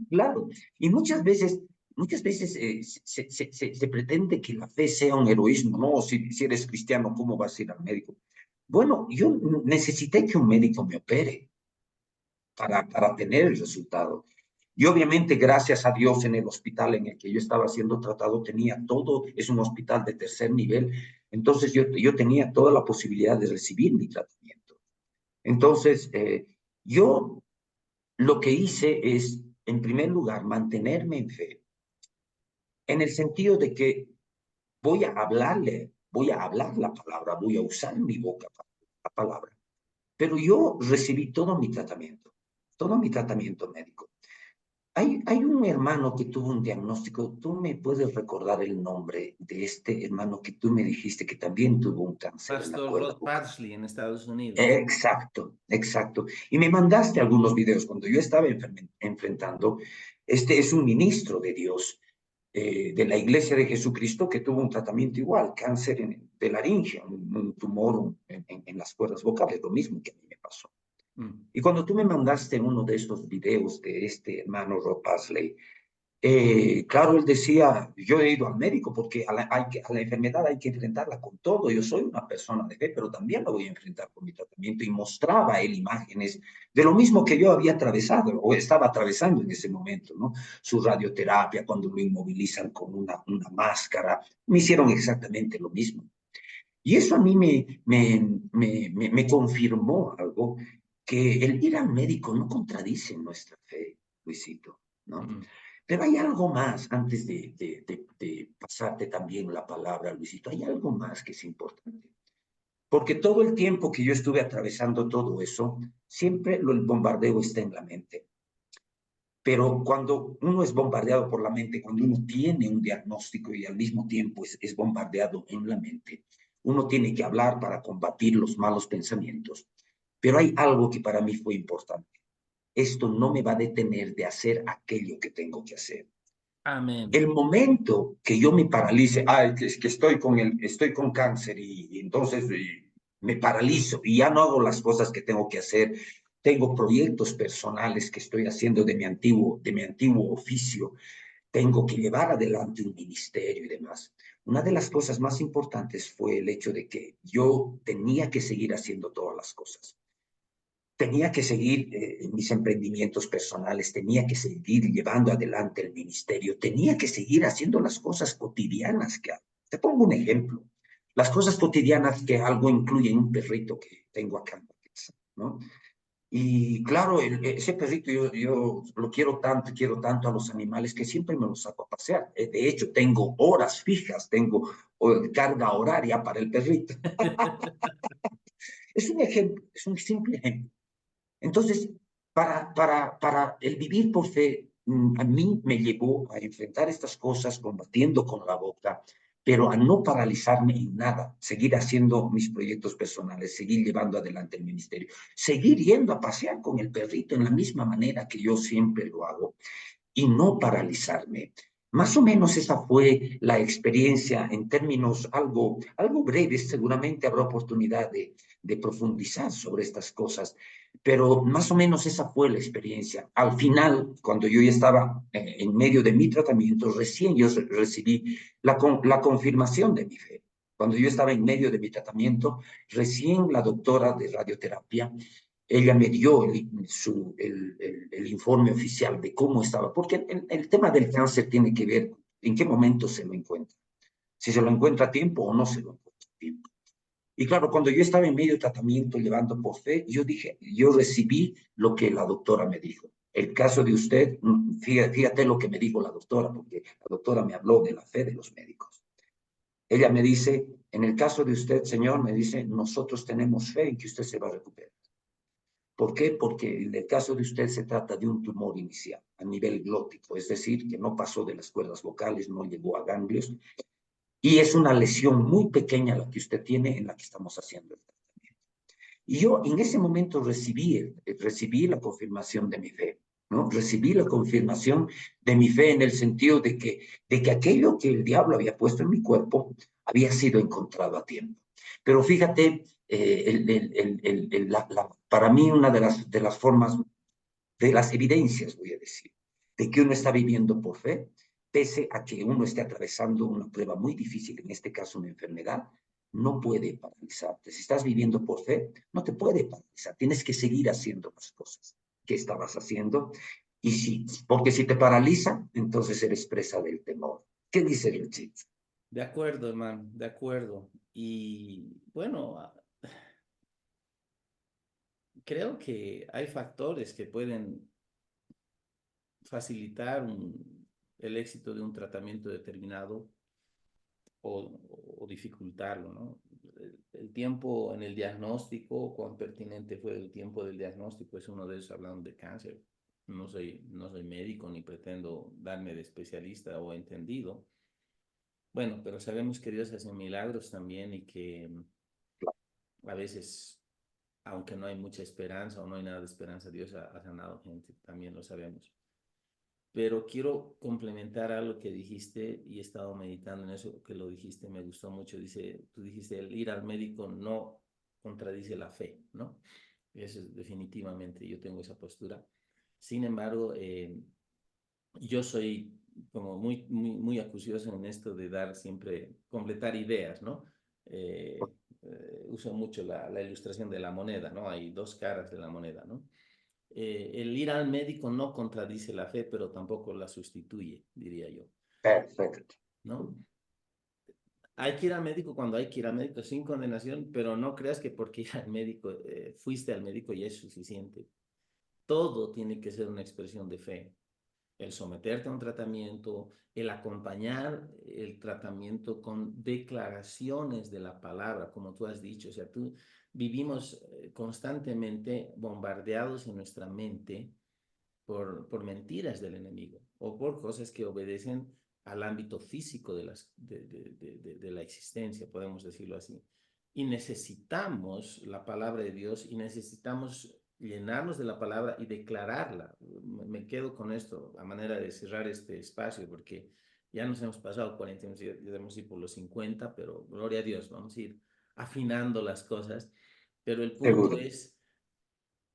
Claro, y muchas veces se pretende que la fe sea un heroísmo, ¿no? Si eres cristiano, ¿cómo vas a ir al médico? Bueno, yo necesité que un médico me opere para tener el resultado. Y obviamente, gracias a Dios, en el hospital en el que yo estaba siendo tratado, tenía todo, es un hospital de tercer nivel, entonces yo tenía toda la posibilidad de recibir mi tratamiento. Entonces, yo lo que hice es, en primer lugar, mantenerme en fe, en el sentido de que voy a hablar la palabra, voy a usar mi boca para la palabra. Pero yo recibí todo mi tratamiento médico. Hay un hermano que tuvo un diagnóstico. ¿Tú me puedes recordar el nombre de este hermano que tú me dijiste que también tuvo un cáncer en la Pastor cuerda Rod vocal? Parsley en Estados Unidos. Exacto, exacto. Y me mandaste algunos videos cuando yo estaba enfrentando. Este es un ministro de Dios, de la Iglesia de Jesucristo, que tuvo un tratamiento igual, cáncer de laringe, un tumor en las cuerdas vocales, lo mismo que a mí me pasó. Mm. Y cuando tú me mandaste uno de estos videos de este hermano Rob Pasley, Claro, él decía, yo he ido al médico porque a la enfermedad hay que enfrentarla con todo. Yo soy una persona de fe, pero también la voy a enfrentar con mi tratamiento. Y mostraba él imágenes de lo mismo que yo había atravesado o estaba atravesando en ese momento, ¿no? Su radioterapia, cuando lo inmovilizan con una máscara, me hicieron exactamente lo mismo. Y eso a mí me confirmó algo, que el ir al médico no contradice nuestra fe, Luisito, ¿no? Mm. Pero hay algo más, antes de pasarte también la palabra, Luisito, hay algo más que es importante. Porque todo el tiempo que yo estuve atravesando todo eso, siempre el bombardeo está en la mente. Pero cuando uno es bombardeado por la mente, cuando uno tiene un diagnóstico y al mismo tiempo es bombardeado en la mente, uno tiene que hablar para combatir los malos pensamientos. Pero hay algo que para mí fue importante. Esto no me va a detener de hacer aquello que tengo que hacer. Amén. El momento que yo me paralice, que estoy con cáncer y entonces me paralizo y ya no hago las cosas que tengo que hacer. Tengo proyectos personales que estoy haciendo de mi antiguo oficio. Tengo que llevar adelante un ministerio y demás. Una de las cosas más importantes fue el hecho de que yo tenía que seguir haciendo todas las cosas. Tenía que seguir mis emprendimientos personales, tenía que seguir llevando adelante el ministerio, tenía que seguir haciendo las cosas cotidianas que hago. Te pongo un ejemplo. Las cosas cotidianas que algo incluye un perrito que tengo acá en la casa, ¿no? Y claro, ese perrito yo lo quiero tanto a los animales que siempre me los saco a pasear. De hecho, tengo horas fijas, tengo carga horaria para el perrito. Es un ejemplo, es un simple ejemplo. Entonces, para el vivir por fe, a mí me llevó a enfrentar estas cosas combatiendo con la boca, pero a no paralizarme en nada, seguir haciendo mis proyectos personales, seguir llevando adelante el ministerio, seguir yendo a pasear con el perrito en la misma manera que yo siempre lo hago y no paralizarme. Más o menos esa fue la experiencia en términos algo breves. Seguramente habrá oportunidad de profundizar sobre estas cosas, pero más o menos esa fue la experiencia. Al final, cuando yo ya estaba en medio de mi tratamiento, recién yo recibí la confirmación de mi fe. Cuando yo estaba en medio de mi tratamiento, recién la doctora de radioterapia ella me dio el informe oficial de cómo estaba, porque el tema del cáncer tiene que ver en qué momento se lo encuentra, si se lo encuentra a tiempo o no se lo encuentra a tiempo. Y claro, cuando yo estaba en medio de tratamiento llevando por fe, yo recibí lo que la doctora me dijo. El caso de usted, fíjate lo que me dijo la doctora, porque la doctora me habló de la fe de los médicos. Ella me dice, en el caso de usted, señor, me dice, nosotros tenemos fe en que usted se va a recuperar. ¿Por qué? Porque en el caso de usted se trata de un tumor inicial a nivel glótico, es decir, que no pasó de las cuerdas vocales, no llegó a ganglios, y es una lesión muy pequeña la que usted tiene en la que estamos haciendo el tratamiento. Y yo en ese momento recibí la confirmación de mi fe, ¿no? Recibí la confirmación de mi fe en el sentido de que aquello que el diablo había puesto en mi cuerpo había sido encontrado a tiempo. Pero fíjate, para mí una de las formas, de las evidencias, voy a decir, de que uno está viviendo por fe, pese a que uno esté atravesando una prueba muy difícil, en este caso una enfermedad, no puede paralizarte. Si estás viviendo por fe, no te puede paralizar. Tienes que seguir haciendo las cosas que estabas haciendo. Porque si te paraliza, entonces eres presa del temor. ¿Qué dice el chico? De acuerdo, hermano, de acuerdo. Y bueno, creo que hay factores que pueden facilitar el éxito de un tratamiento determinado o dificultarlo, ¿no? El tiempo en el diagnóstico, cuán pertinente fue el tiempo del diagnóstico, es uno de esos hablando de cáncer. No soy médico ni pretendo darme de especialista o entendido. Bueno, pero sabemos que Dios hace milagros también y que a veces, aunque no hay mucha esperanza o no hay nada de esperanza, Dios ha sanado gente, también lo sabemos. Pero quiero complementar algo que dijiste y he estado meditando en eso que lo dijiste, me gustó mucho. Tú dijiste, el ir al médico no contradice la fe, ¿no? Eso es definitivamente, yo tengo esa postura. Sin embargo, yo soy como muy acucioso en esto de dar siempre, completar ideas, ¿no? Uso mucho la ilustración de la moneda, ¿no? Hay dos caras de la moneda, ¿no? El ir al médico no contradice la fe, pero tampoco la sustituye, diría yo, Perfecto. ¿no? Hay que ir al médico cuando hay que ir al médico sin condenación, pero no creas que porque ir al médico, fuiste al médico ya es suficiente. Todo tiene que ser una expresión de fe. El someterte a un tratamiento, el acompañar el tratamiento con declaraciones de la palabra, como tú has dicho. O sea, tú vivimos constantemente bombardeados en nuestra mente por mentiras del enemigo o por cosas que obedecen al ámbito físico de la existencia, podemos decirlo así. Y necesitamos la palabra de Dios y necesitamos llenarnos de la palabra y declararla. Me quedo con esto a manera de cerrar este espacio porque ya nos hemos pasado 40 años, ya debemos ir por los 50, pero gloria a Dios, vamos a ir afinando las cosas. Pero el punto Seguro. es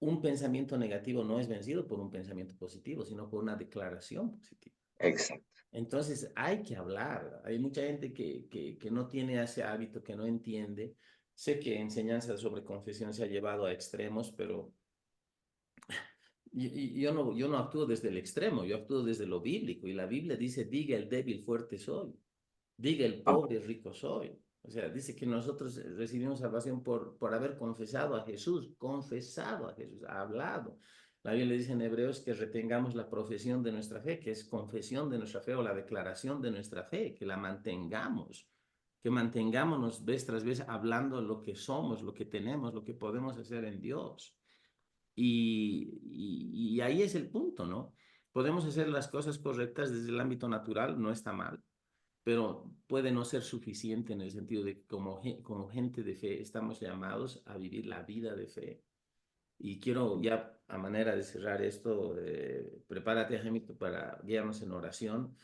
un pensamiento negativo no es vencido por un pensamiento positivo, sino por una declaración positiva. Exacto. Entonces hay que hablar. Hay mucha gente que no tiene ese hábito, que no entiende. Sé que enseñanza sobre confesión se ha llevado a extremos, pero yo no actúo desde el extremo, yo actúo desde lo bíblico. Y la Biblia dice, diga el débil fuerte soy, diga el Ah, pobre rico soy. O sea, dice que nosotros recibimos salvación por haber confesado a Jesús, hablado. La Biblia dice en Hebreos que retengamos la profesión de nuestra fe, que es confesión de nuestra fe o la declaración de nuestra fe, que la mantengamos, que mantengámonos vez tras vez hablando lo que somos, lo que tenemos, lo que podemos hacer en Dios. Y ahí es el punto, ¿no? Podemos hacer las cosas correctas desde el ámbito natural, no está mal, pero puede no ser suficiente en el sentido de que como gente de fe estamos llamados a vivir la vida de fe. Y quiero ya a manera de cerrar esto, prepárate, Jaimito, para guiarnos en oración,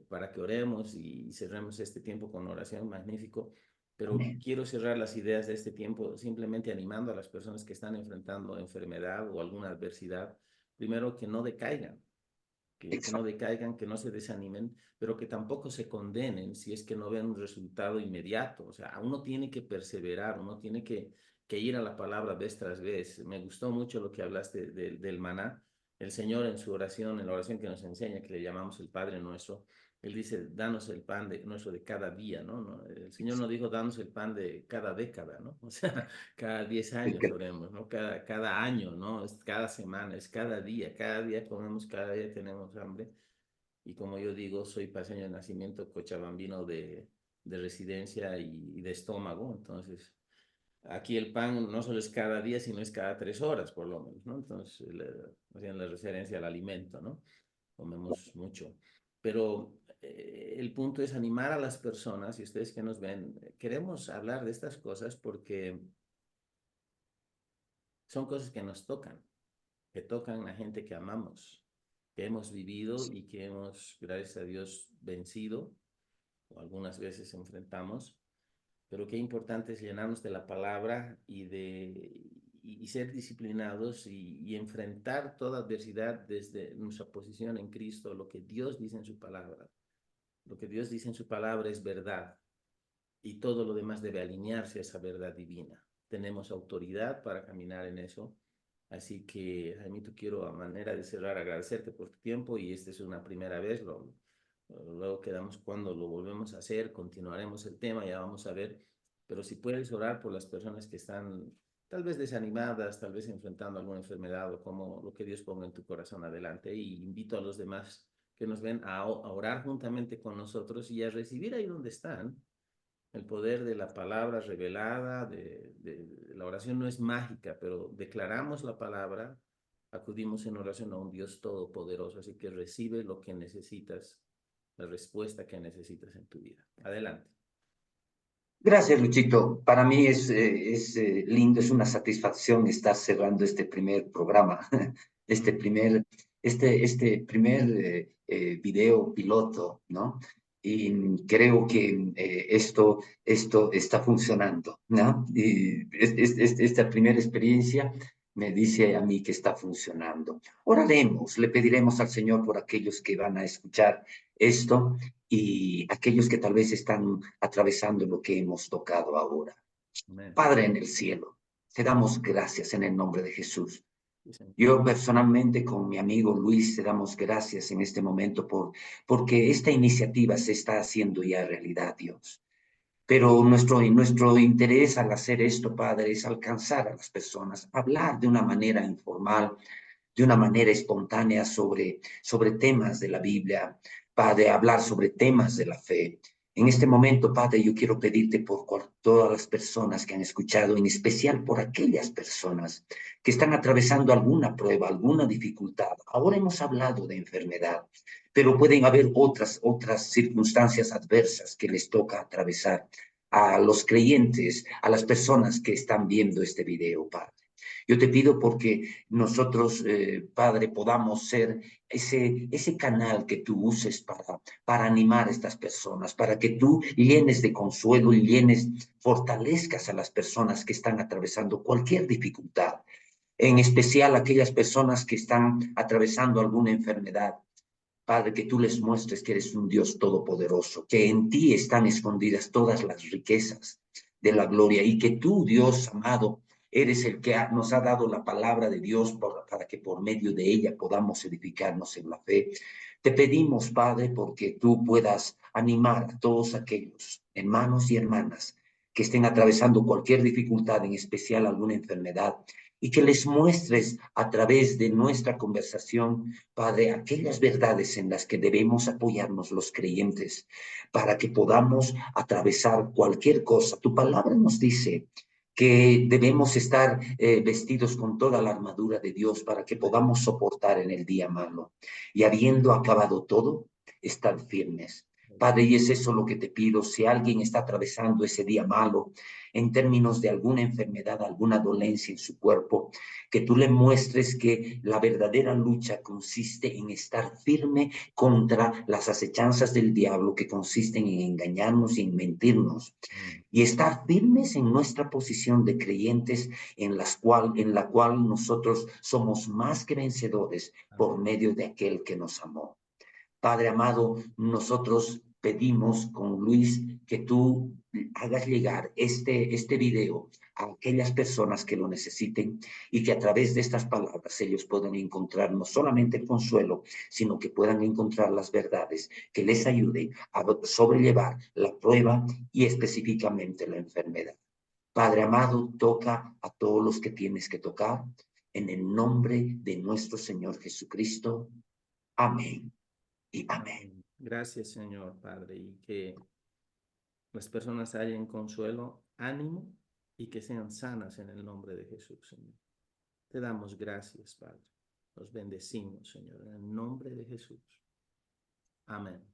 para que oremos y cerremos este tiempo con oración, magnífico. Pero amén. quiero cerrar las ideas de este tiempo simplemente animando a las personas que están enfrentando enfermedad o alguna adversidad, primero que no decaigan, que no Exacto. decaigan, que no se desanimen, pero que tampoco se condenen si es que no ven un resultado inmediato. O sea, uno tiene que perseverar, uno tiene que ir a la palabra vez tras vez. Me gustó mucho lo que hablaste del maná. El Señor en su oración, en la oración que nos enseña, que le llamamos el Padre Nuestro, Él dice, danos el pan nuestro de cada día, ¿no? El Señor no dijo, danos el pan de cada década, ¿no? O sea, cada 10 años Exacto. oremos, ¿no? Cada año, ¿no? Es cada semana, es cada día comemos, cada día tenemos hambre. Y como yo digo, soy paseño de nacimiento, cochabambino de residencia y de estómago, entonces aquí el pan no solo es cada día, sino es cada 3 horas por lo menos, ¿no? Entonces, hacían la referencia al alimento, ¿no? Comemos mucho. Pero el punto es animar a las personas, y ustedes que nos ven, queremos hablar de estas cosas porque son cosas que tocan a gente que amamos, que hemos vivido y que hemos, gracias a Dios, vencido, o algunas veces enfrentamos, pero qué importante es llenarnos de la palabra y ser disciplinados y enfrentar toda adversidad desde nuestra posición en Cristo, lo que Dios dice en su palabra. Lo que Dios dice en su palabra es verdad y todo lo demás debe alinearse a esa verdad divina. Tenemos autoridad para caminar en eso. Así que, Jaimito, quiero a manera de cerrar agradecerte por tu tiempo y esta es una primera vez. Luego quedamos cuando lo volvemos a hacer, continuaremos el tema, ya vamos a ver. Pero si puedes orar por las personas que están tal vez desanimadas, tal vez enfrentando alguna enfermedad o como lo que Dios ponga en tu corazón adelante. Y invito a los demás que nos ven a orar juntamente con nosotros y a recibir ahí donde están el poder de la palabra revelada, la oración no es mágica, pero declaramos la palabra, acudimos en oración a un Dios todopoderoso, así que recibe lo que necesitas, la respuesta que necesitas en tu vida. Adelante. Gracias, Luchito. Para mí es lindo, es una satisfacción estar cerrando este primer programa, este primer, este primer video piloto, ¿no? Y creo que esto está funcionando, ¿no? Y esta primera experiencia me dice a mí que está funcionando. Oraremos, le pediremos al Señor por aquellos que van a escuchar esto y aquellos que tal vez están atravesando lo que hemos tocado ahora. Amén. Padre en el cielo, te damos gracias en el nombre de Jesús. Sí, Señor. Yo personalmente con mi amigo Luis te damos gracias en este momento porque esta iniciativa se está haciendo ya realidad, Dios. Pero nuestro interés al hacer esto, Padre, es alcanzar a las personas, hablar de una manera informal, de una manera espontánea sobre temas de la Biblia, Padre, hablar sobre temas de la fe. En este momento, Padre, yo quiero pedirte por todas las personas que han escuchado, en especial por aquellas personas que están atravesando alguna prueba, alguna dificultad. Ahora hemos hablado de enfermedad, pero pueden haber otras circunstancias adversas que les toca atravesar a los creyentes, a las personas que están viendo este video, Padre. Yo te pido porque nosotros, Padre, podamos ser ese canal que tú uses para animar a estas personas, para que tú llenes de consuelo y fortalezcas a las personas que están atravesando cualquier dificultad, en especial aquellas personas que están atravesando alguna enfermedad. Padre, que tú les muestres que eres un Dios todopoderoso, que en ti están escondidas todas las riquezas de la gloria y que tú, Dios amado, eres el que nos ha dado la palabra de Dios para que por medio de ella podamos edificarnos en la fe. Te pedimos, Padre, porque tú puedas animar a todos aquellos hermanos y hermanas que estén atravesando cualquier dificultad, en especial alguna enfermedad, y que les muestres a través de nuestra conversación, Padre, aquellas verdades en las que debemos apoyarnos los creyentes para que podamos atravesar cualquier cosa. Tu palabra nos dice que debemos estar vestidos con toda la armadura de Dios para que podamos soportar en el día malo. Y habiendo acabado todo, estar firmes. Padre, y es eso lo que te pido. Si alguien está atravesando ese día malo en términos de alguna enfermedad, alguna dolencia en su cuerpo, que tú le muestres que la verdadera lucha consiste en estar firme contra las acechanzas del diablo, que consisten en engañarnos y en mentirnos, y estar firmes en nuestra posición de creyentes en la cual nosotros somos más que vencedores por medio de aquel que nos amó. Padre amado, nosotros pedimos con Luis que tú hagas llegar este video a aquellas personas que lo necesiten y que a través de estas palabras ellos puedan encontrar no solamente el consuelo, sino que puedan encontrar las verdades que les ayuden a sobrellevar la prueba y específicamente la enfermedad. Padre amado, toca a todos los que tienes que tocar en el nombre de nuestro Señor Jesucristo. Amén. Y amén. Gracias, Señor Padre, y que las personas hallen consuelo, ánimo y que sean sanas en el nombre de Jesús, Señor. Te damos gracias, Padre. Los bendecimos, Señor, en el nombre de Jesús. Amén.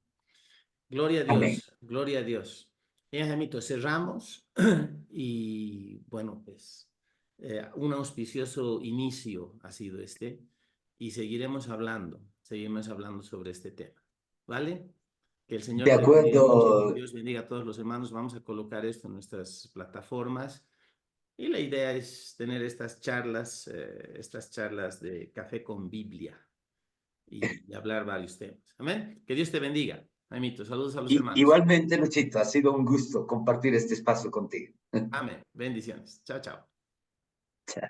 Gloria a Amén. Dios, gloria a Dios. Bien, Jaimito, cerramos y bueno, pues un auspicioso inicio ha sido este y seguiremos hablando sobre este tema, ¿vale? Que el De Señor te bendiga mucho, que acuerdo. Dios bendiga a todos los hermanos. Vamos a colocar esto en nuestras plataformas y la idea es tener estas charlas de café con Biblia y hablar varios temas. Amén. Que Dios te bendiga. Jaimito, saludos a los hermanos. Igualmente, Luchito, ha sido un gusto compartir este espacio contigo. Amén. Bendiciones. Chao, chao. Chao.